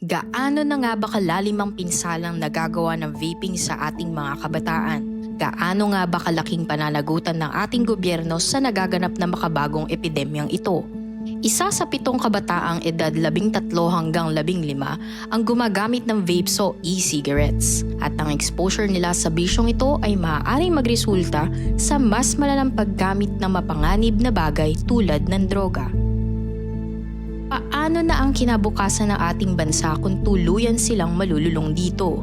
Gaano na nga ba kalalim ang pinsalang nagagawa ng vaping sa ating mga kabataan? Gaano nga ba kalaking pananagutan ng ating gobyerno sa nagaganap na makabagong epidemyang ito? Isa sa 7 kabataang edad 13 hanggang 15 ang gumagamit ng vapes o e-cigarettes at ang exposure nila sa bisyong ito ay maaaring magresulta sa mas malalang paggamit ng mapanganib na bagay tulad ng droga. Paano na ang kinabukasan ng ating bansa kung tuluyan silang malululong dito?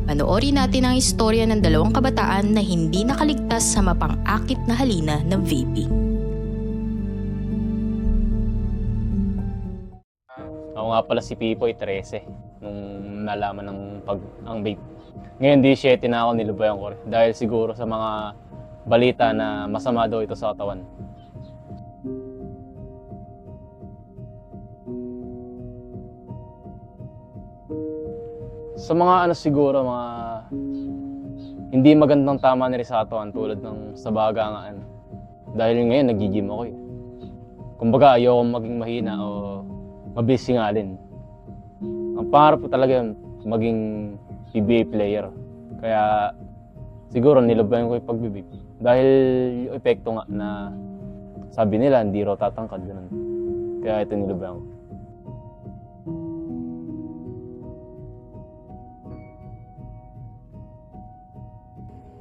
Panoorin natin ang istorya ng 2 kabataan na hindi nakaligtas sa mapang-akit na halina ng vaping. Ako nga pala si Pipoy, 13, nung nalaman ng ang vape. Ngayon, 17 na ako, nilubayan ko rin. Dahil siguro sa mga balita na masama daw ito sa katawan. Sa mga siguro, mga hindi magandang tama na rin sa katawan tulad ng sa bagangaan. Dahil ngayon, nag-gym ako eh. Kumbaga, ayoko maging mahina o mabilis singalin. Ang pangarap ko talaga yun, maging PBA player. Kaya siguro nilabayan ko yung pag-vape. Dahil yung epekto nga na sabi nila, hindi raw tatangkad, ganun. Kaya ito nilabayan ko.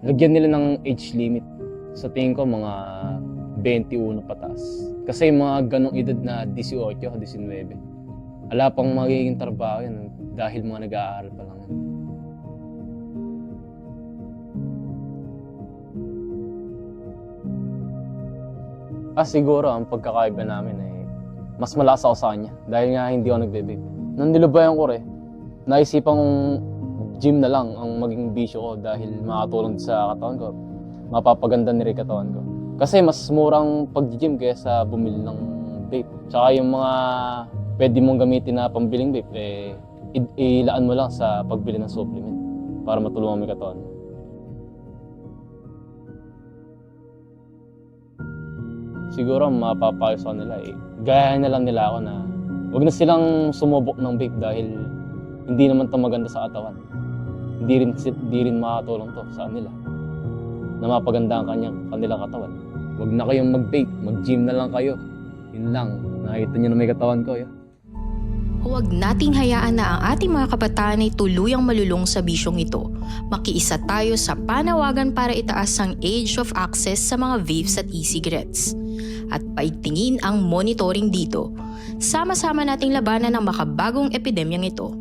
Lagyan nila ng age limit. Sa tingin ko, mga 21 pataas. Kasi yung mga ganong edad na 18, 19, wala pang magiging trabaho yan dahil mga nag-aaral pa lang yan. Siguro ang pagkakaiba namin ay mas malakas ako sa kanya dahil nga hindi ako nagbe-vape. Nung nilubayan ko rin, naisipan kong gym na lang ang maging bisyo ko dahil makatulong sa katawan ko. Mapapaganda ni rin katawan ko. Kasi mas murang pag-gym kaysa bumili ng vape. Tsaka yung mga pwede mong gamitin na pambiling vape, ilaan mo lang sa pagbili ng supplement para matulungan mo yung katawan mo. Siguro mapapayo sa nila gayahin na lang nila ako na huwag na silang sumubok ng vape dahil hindi naman ito maganda sa katawan. Hindi rin makatulong to sa kanila na mapaganda ang kanilang katawan. Huwag na kayong mag-vape, mag-gym na lang kayo. Yun lang, nakita nyo na may katawan ko. Huwag nating hayaan na ang ating mga kabataan ay tuluyang malulong sa bisyong ito. Makiisa tayo sa panawagan para itaas ang age of access sa mga vapes at e-cigarettes. At paigtingin ang monitoring dito. Sama-sama nating labanan ang makabagong epidemyang ito.